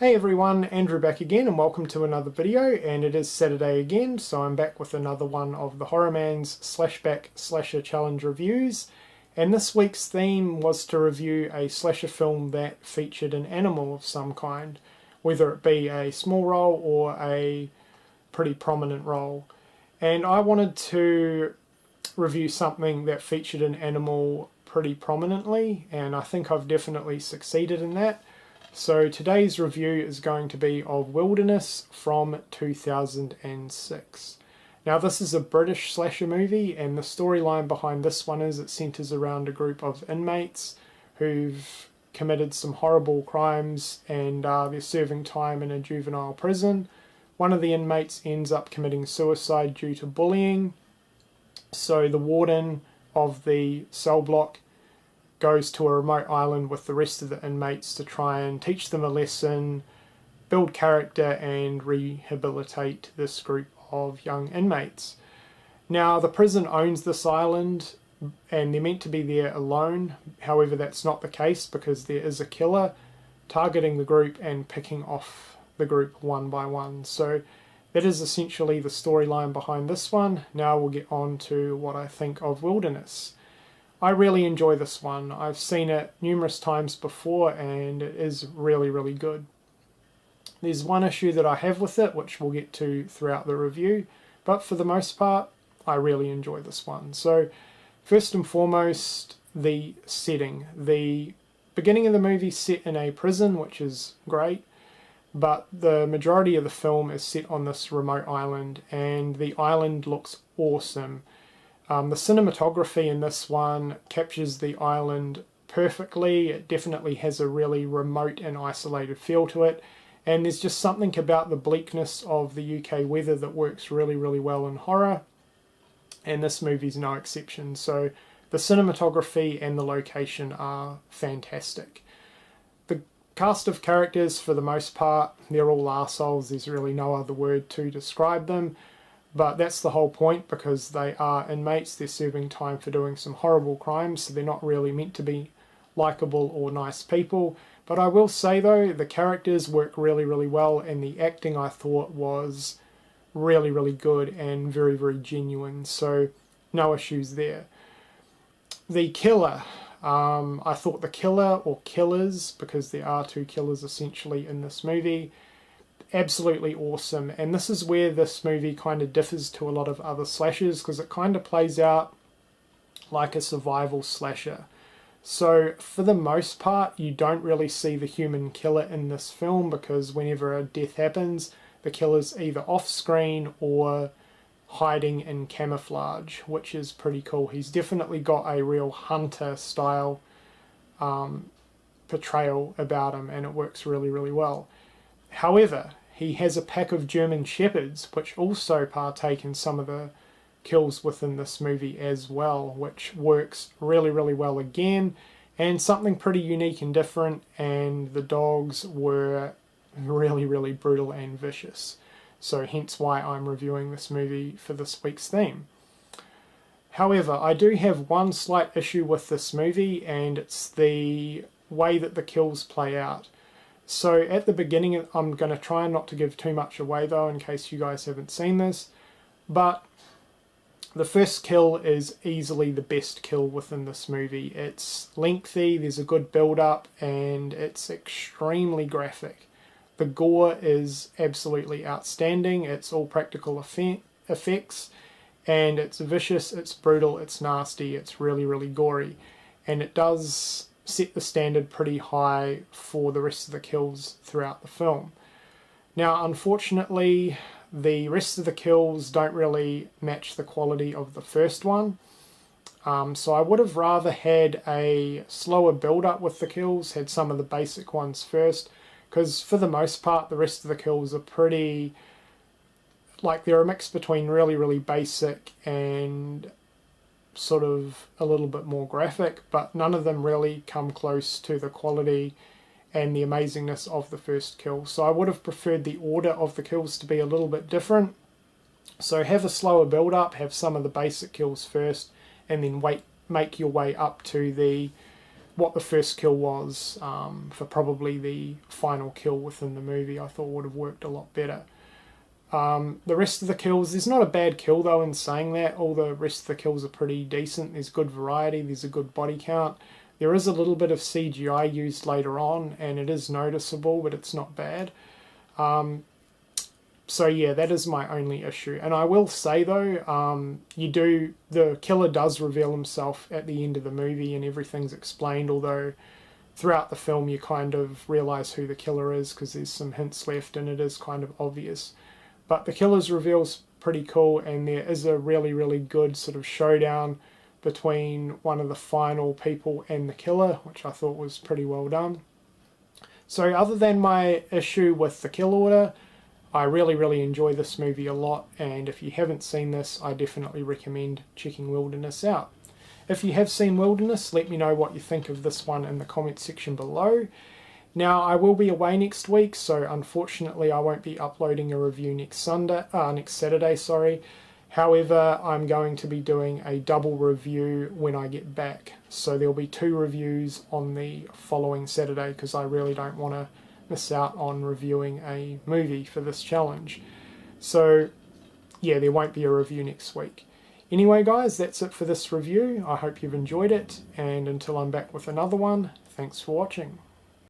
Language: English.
Hey everyone, Andrew back again and welcome to another video, and it is Saturday again, so I'm back with another one of the HORRORmans Slashback Slasher Challenge reviews. And this week's theme was to review a slasher film that featured an animal of some kind, whether it be a small role or a pretty prominent role. And I wanted to review something that featured an animal pretty prominently, and I think I've definitely succeeded in that. So today's review is going to be of Wilderness from 2006. Now this is a British slasher movie, and the storyline behind this one is it centres around a group of inmates who've committed some horrible crimes and they're serving time in a juvenile prison. One of the inmates ends up committing suicide due to bullying, so the warden of the cell block goes to a remote island with the rest of the inmates to try and teach them a lesson, build character and rehabilitate this group of young inmates. Now the prison owns this island and they're meant to be there alone, however that's not the case because there is a killer targeting the group and picking off the group one by one. So that is essentially the storyline behind this one. Now we'll get on to what I think of Wilderness. I really enjoy this one. I've seen it numerous times before and it is really, really good. There's one issue that I have with it, which we'll get to throughout the review, but for the most part, I really enjoy this one. So, first and foremost, the setting. The beginning of the movie is set in a prison, which is great, but the majority of the film is set on this remote island, and the island looks awesome. The cinematography in this one captures the island perfectly. It definitely has a really remote and isolated feel to it, and there's just something about the bleakness of the UK weather that works really, really well in horror, and this movie's no exception. So the cinematography and the location are fantastic. The cast of characters, for the most part, they're all arseholes. There's really no other word to describe them. But that's the whole point, because they are inmates, they're serving time for doing some horrible crimes, so they're not really meant to be likeable or nice people. But I will say though, the characters work really, really well, and the acting I thought was really, really good and very, very genuine, so no issues there. The killer. I thought the killer, or killers, because there are two killers essentially in this movie, absolutely awesome. And this is where this movie kind of differs to a lot of other slashers, because it kind of plays out like a survival slasher. So for the most part, you don't really see the human killer in this film, because whenever a death happens, the killer's either off screen or hiding in camouflage, which is pretty cool. He's definitely got a real hunter style portrayal about him, and it works really, really well. However, he has a pack of German shepherds which also partake in some of the kills within this movie as well, which works really, really well again, and something pretty unique and different, and the dogs were really, really brutal and vicious. So hence why I'm reviewing this movie for this week's theme. However, I do have one slight issue with this movie, and it's the way that the kills play out. So at the beginning, I'm going to try not to give too much away though, in case you guys haven't seen this, but the first kill is easily the best kill within this movie. It's lengthy, there's a good build up, and it's extremely graphic. The gore is absolutely outstanding. It's all practical effects, and it's vicious, it's brutal, it's nasty, it's really, really gory, and it does set the standard pretty high for the rest of the kills throughout the film. Now, unfortunately, the rest of the kills don't really match the quality of the first one. So I would have rather had a slower build-up with the kills, had some of the basic ones first, because for the most part, the rest of the kills are pretty, like, they're a mix between really, really basic and sort of a little bit more graphic, but none of them really come close to the quality and the amazingness of the first kill. So I would have preferred the order of the kills to be a little bit different. So have a slower build up, have some of the basic kills first, and then make your way up to the what the first kill was for probably the final kill within the movie. I thought would have worked a lot better. The rest of the kills, there's not a bad kill though in saying that. All the rest of the kills are pretty decent. There's good variety, there's a good body count. There is a little bit of CGI used later on, and it is noticeable, but it's not bad. So yeah, that is my only issue. And I will say though, the killer does reveal himself at the end of the movie and everything's explained, although throughout the film you kind of realise who the killer is because there's some hints left and it is kind of obvious. But the killer's reveal's pretty cool, and there is a really, really good sort of showdown between one of the final people and the killer, which I thought was pretty well done. So other than my issue with the kill order, I really, really enjoy this movie a lot, and if you haven't seen this, I definitely recommend checking Wilderness out. If you have seen Wilderness, let me know what you think of this one in the comments section below. Now, I will be away next week, so unfortunately I won't be uploading a review next Saturday, sorry. However, I'm going to be doing a double review when I get back. So there'll be 2 reviews on the following Saturday because I really don't want to miss out on reviewing a movie for this challenge. So yeah, there won't be a review next week. Anyway guys, that's it for this review. I hope you've enjoyed it, and until I'm back with another one, thanks for watching.